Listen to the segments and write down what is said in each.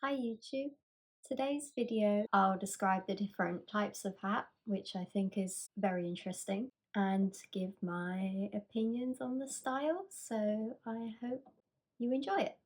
Hi YouTube. Today's video I'll describe the different types of hat, which I think is very interesting, and give my opinions on the style, so I hope you enjoy it.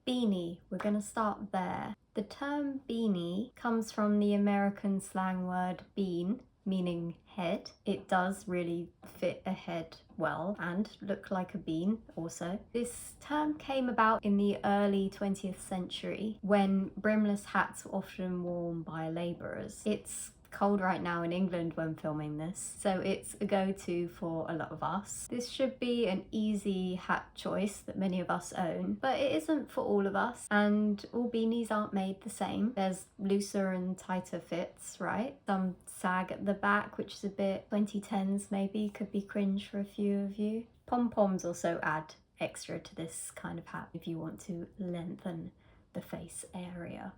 Beanie, we're going to start there. The term beanie comes from the American slang word bean, meaning head. It does really fit a head well and look like a bean also. This term came about in the early 20th century when brimless hats were often worn by labourers. It's cold right now in England when filming this, so it's a go-to for a lot of us. This should be an easy hat choice that many of us own, but it isn't for all of us, and all beanies aren't made the same. There's looser and tighter fits, right? Some sag at the back, which is a bit 2010s maybe, could be cringe for a few of you. Pom-poms also add extra to this kind of hat if you want to lengthen the face area.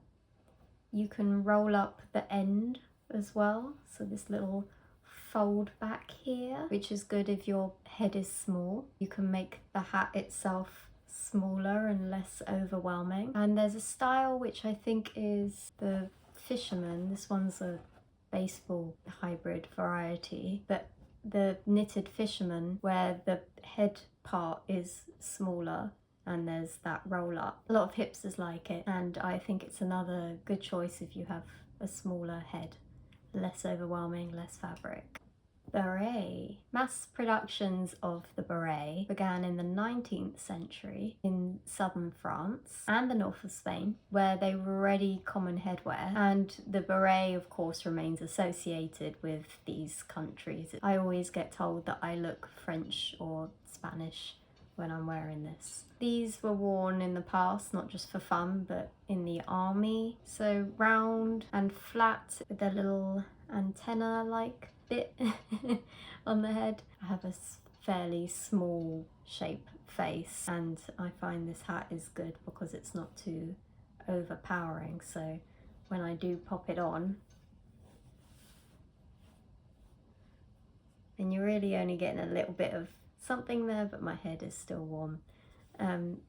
You can roll up the end as well, so this little fold back here, which is good if your head is small. You can make the hat itself smaller and less overwhelming. And there's a style which I think is the fisherman. This one's a baseball hybrid variety, but the knitted fisherman, where the head part is smaller and there's that roll up. A lot of hipsters like it, and I think it's another good choice if you have a smaller head. Less overwhelming, less fabric. Beret. Mass productions of the beret began in the 19th century in southern France and the north of Spain, where they were already common headwear, and the beret of course remains associated with these countries. I always get told that I look French or Spanish when I'm wearing this. These were worn in the past, not just for fun, but in the army. So round and flat with a little antenna-like bit on the head. I have a fairly small shape face, and I find this hat is good because it's not too overpowering. So when I do pop it on, and you're really only getting a little bit of something there, but my head is still warm.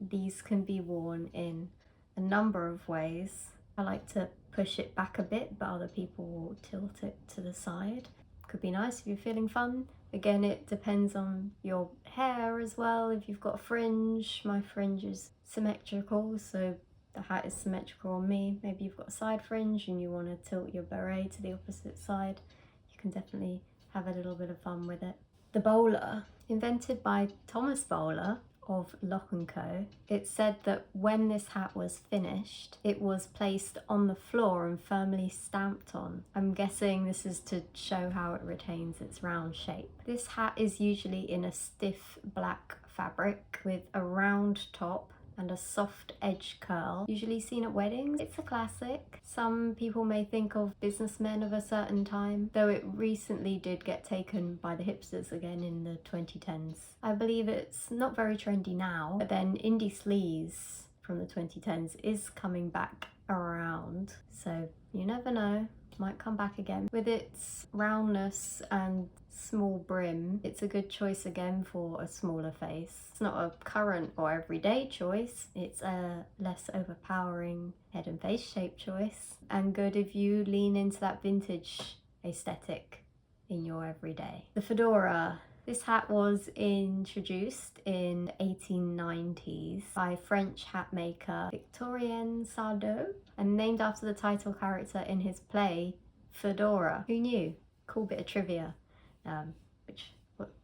These can be worn in a number of ways. I like to push it back a bit, but other people will tilt it to the side. Could be nice if you're feeling fun. Again, it depends on your hair as well. If you've got a fringe, my fringe is symmetrical, so the hat is symmetrical on me. Maybe you've got a side fringe and you want to tilt your beret to the opposite side. You can definitely have a little bit of fun with it. The bowler, invented by Thomas Bowler of Lock & Co. It's said that when this hat was finished, it was placed on the floor and firmly stamped on. I'm guessing this is to show how it retains its round shape. This hat is usually in a stiff black fabric with a round top and a soft edge curl, usually seen at weddings. It's a classic. Some people may think of businessmen of a certain time, though it recently did get taken by the hipsters again in the 2010s. I believe it's not very trendy now, but then indie sleaze from the 2010s is coming back around, so you never know, might come back again. With its roundness and small brim, it's a good choice again for a smaller face. It's not a current or everyday choice, it's a less overpowering head and face shape choice, and good if you lean into that vintage aesthetic in your everyday. The fedora. This hat was introduced in the 1890s by French hat maker Victorien Sardou and named after the title character in his play Fedora. Who knew? Cool bit of trivia, which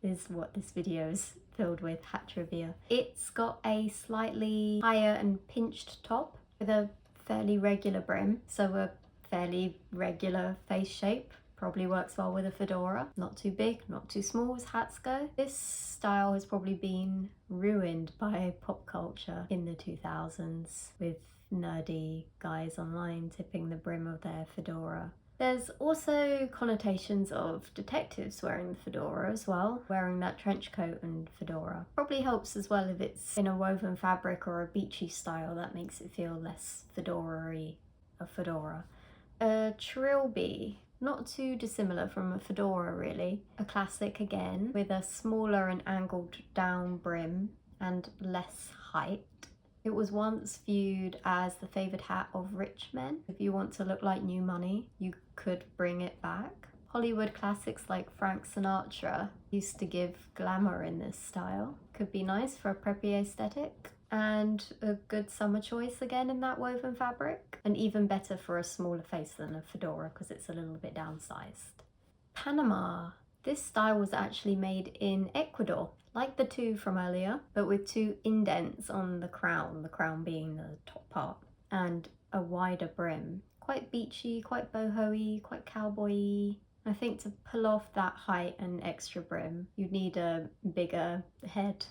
is what this video is filled with, hat trivia. It's got a slightly higher and pinched top with a fairly regular brim, so a fairly regular face shape. Probably works well with a fedora. Not too big, not too small as hats go. This style has probably been ruined by pop culture in the 2000s, with nerdy guys online tipping the brim of their fedora. There's also connotations of detectives wearing the fedora as well, wearing that trench coat and fedora. Probably helps as well if it's in a woven fabric or a beachy style, that makes it feel less fedora-y, a fedora. A trilby. Not too dissimilar from a fedora really. A classic again, with a smaller and angled down brim and less height. It was once viewed as the favoured hat of rich men. If you want to look like new money, you could bring it back. Hollywood classics like Frank Sinatra used to give glamour in this style. Could be nice for a preppy aesthetic. And a good summer choice again in that woven fabric. And even better for a smaller face than a fedora because it's a little bit downsized. Panama. This style was actually made in Ecuador, like the two from earlier, but with two indents on the crown being the top part, and a wider brim. Quite beachy, quite boho-y, quite cowboy-y. I think to pull off that height and extra brim, you'd need a bigger head,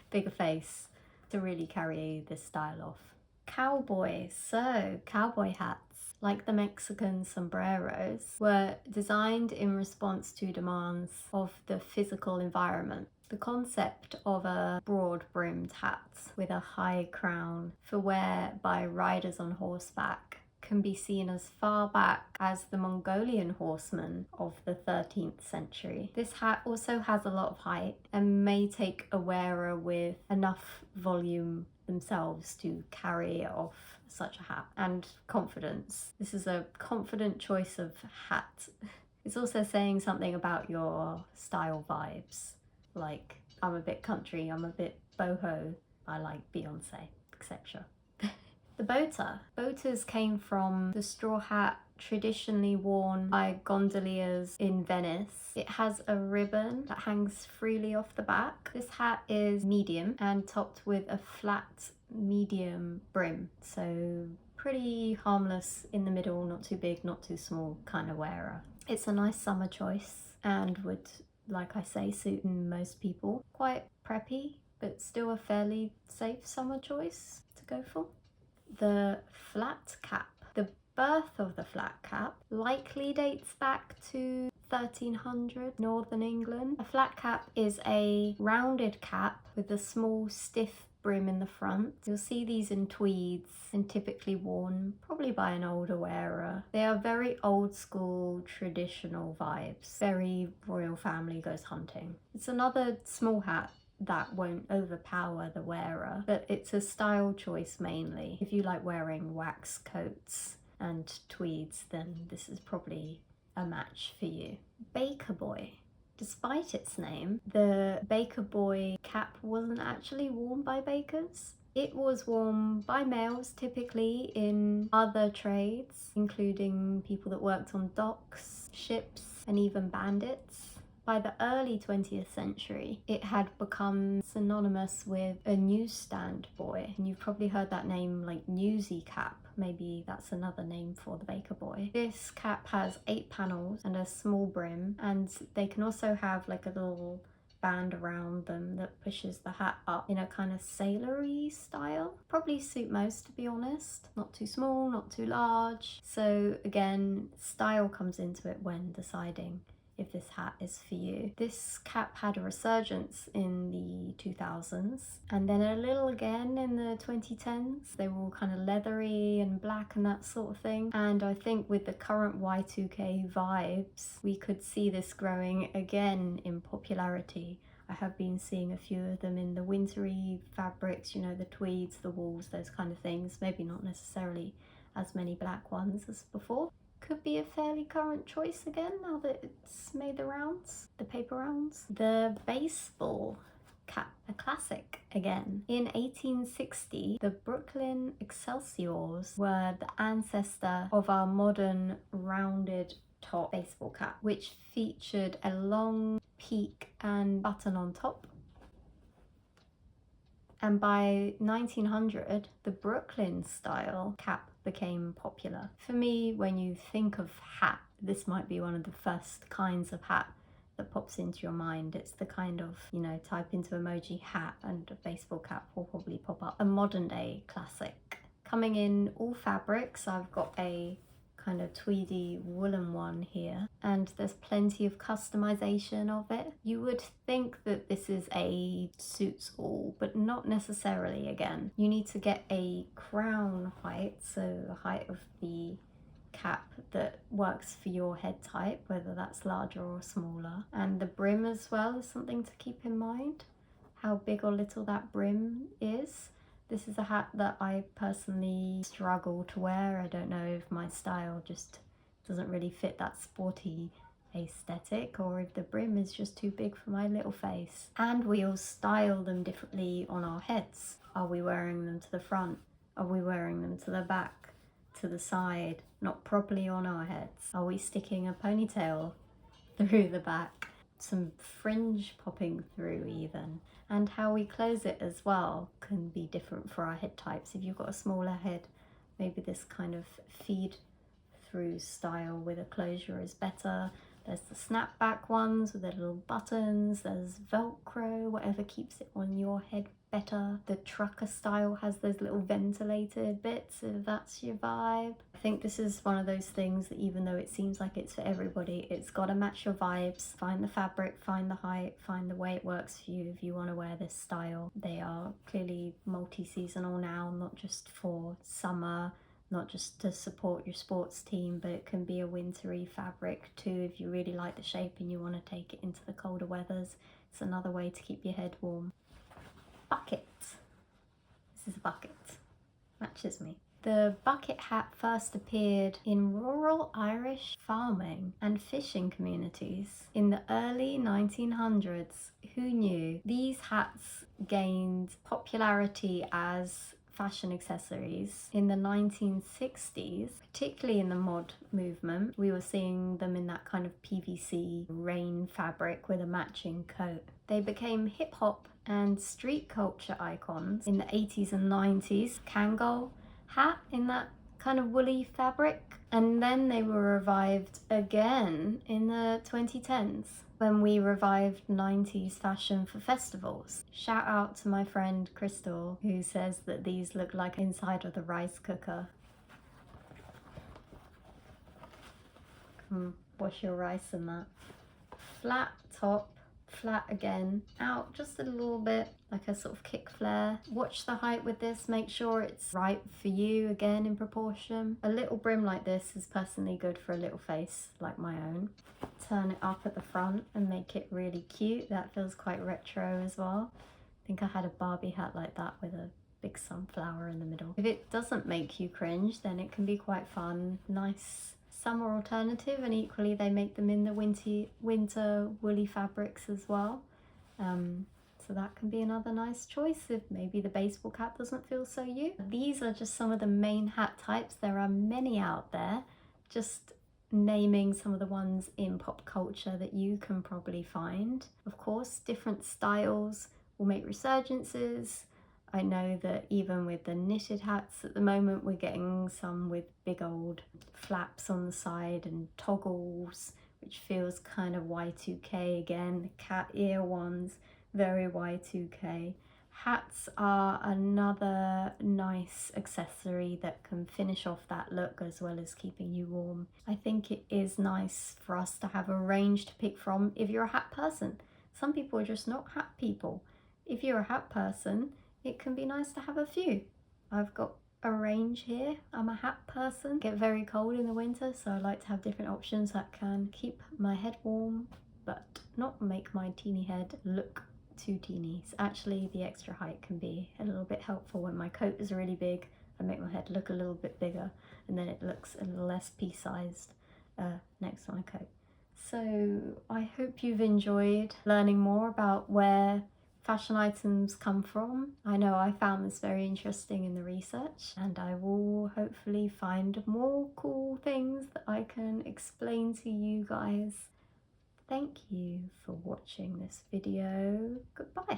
bigger face to really carry this style off. Cowboy. So, cowboy hats, like the Mexican sombreros, were designed in response to demands of the physical environment. The concept of a broad-brimmed hat with a high crown for wear by riders on horseback can be seen as far back as the Mongolian horsemen of the 13th century. This hat also has a lot of height and may take a wearer with enough volume themselves to carry off such a hat, and confidence. This is a confident choice of hat. It's also saying something about your style vibes, like I'm a bit country, I'm a bit boho, I like Beyonce, etc. The boater. Boaters came from the straw hat traditionally worn by gondoliers in Venice. It has a ribbon that hangs freely off the back. This hat is medium and topped with a flat medium brim, so pretty harmless in the middle, not too big, not too small kind of wearer. It's a nice summer choice and would, like I say, suit most people. Quite preppy, but still a fairly safe summer choice to go for. The flat cap. The birth of the flat cap likely dates back to 1300 Northern England. A flat cap is a rounded cap with a small stiff brim in the front. You'll see these in tweeds and typically worn probably by an older wearer. They are very old school traditional vibes, very royal family goes hunting. It's another small hat that won't overpower the wearer, but it's a style choice mainly. If you like wearing wax coats and tweeds, then this is probably a match for you. Bakerboy. Despite its name, the bakerboy cap wasn't actually worn by bakers. It was worn by males, typically in other trades, including people that worked on docks, ships, and even bandits. By the early 20th century, it had become synonymous with a newsstand boy. And you've probably heard that name like newsy cap. Maybe that's another name for the baker boy. This cap has 8 panels and a small brim, and they can also have like a little band around them that pushes the hat up in a kind of sailor-y style. Probably suit most, to be honest. Not too small, not too large. So again, style comes into it when deciding if this hat is for you. This cap had a resurgence in the 2000s and then a little again in the 2010s. They were all kind of leathery and black and that sort of thing. And I think with the current Y2K vibes, we could see this growing again in popularity. I have been seeing a few of them in the wintry fabrics, you know, the tweeds, the wools, those kind of things. Maybe not necessarily as many black ones as before. Could be a fairly current choice again now that it's made the rounds, the paper rounds. The baseball cap, a classic again. In 1860, the Brooklyn Excelsiors were the ancestor of our modern rounded top baseball cap, which featured a long peak and button on top. And by 1900, the Brooklyn style cap became popular. For me, when you think of hat, this might be one of the first kinds of hat that pops into your mind. It's the kind of, you know, type into emoji hat and a baseball cap will probably pop up. A modern day classic. Coming in all fabrics, I've got a kind of tweedy woolen one here, and there's plenty of customization of it. You would think that this is a suits all, but not necessarily. Again, you need to get a crown height, so the height of the cap that works for your head type, whether that's larger or smaller. And the brim as well is something to keep in mind, how big or little that brim is. This is a hat that I personally struggle to wear. I don't know if my style just doesn't really fit that sporty aesthetic, or if the brim is just too big for my little face. And we all style them differently on our heads. Are we wearing them to the front? Are we wearing them to the back, to the side, not properly on our heads? Are we sticking a ponytail through the back? Some fringe popping through even. And how we close it as well can be different for our head types. If you've got a smaller head, maybe this kind of feed through style with a closure is better. There's the snapback ones with their little buttons, there's Velcro, whatever keeps it on your head better. The trucker style has those little ventilated bits, if that's your vibe. I think this is one of those things that even though it seems like it's for everybody, it's got to match your vibes. Find the fabric, find the height, find the way it works for you if you want to wear this style. They are clearly multi-seasonal now, not just for summer, not just to support your sports team, but it can be a wintry fabric too if you really like the shape and you want to take it into the colder weathers. It's another way to keep your head warm. Bucket. This is a bucket. Matches me. The bucket hat first appeared in rural Irish farming and fishing communities in the early 1900s. Who knew? These hats gained popularity as fashion accessories in the 1960s, particularly in the mod movement. We were seeing them in that kind of PVC rain fabric with a matching coat. They became hip hop and street culture icons in the 80s and 90s. Kangol hat in that kind of woolly fabric, and then they were revived again in the 2010s when we revived 90s fashion for festivals. Shout out to my friend Crystal, who says that these look like inside of the rice cooker. Come wash your rice in that. Flat top, flat again, out just a little bit, like a sort of kick flare. Watch the height with this, make sure it's right for you, again in proportion. A little brim like this is personally good for a little face like my own. Turn it up at the front and make it really cute. That feels quite retro as well. I think I had a Barbie hat like that with a big sunflower in the middle. If it doesn't make you cringe, then it can be quite fun. Nice summer alternative, and equally they make them in the winter woolly fabrics as well. So that can be another nice choice if maybe the baseball cap doesn't feel so you. These are just some of the main hat types. There are many out there. Just naming some of the ones in pop culture that you can probably find. Of course, different styles will make resurgences. I know that even with the knitted hats at the moment, we're getting some with big old flaps on the side and toggles, which feels kind of Y2K again. The cat ear ones, very Y2K. Hats are another nice accessory that can finish off that look as well as keeping you warm. I think it is nice for us to have a range to pick from if you're a hat person. Some people are just not hat people. If you're a hat person, it can be nice to have a few. I've got a range here. I'm a hat person. Get very cold in the winter, so I like to have different options that can keep my head warm but not make my teeny head look too teeny. So actually the extra height can be a little bit helpful. When my coat is really big, I make my head look a little bit bigger, and then it looks a little less pea-sized next to my coat. So I hope you've enjoyed learning more about where fashion items come from. I know I found this very interesting in the research, and I will hopefully find more cool things that I can explain to you guys. Thank you for watching this video. Goodbye.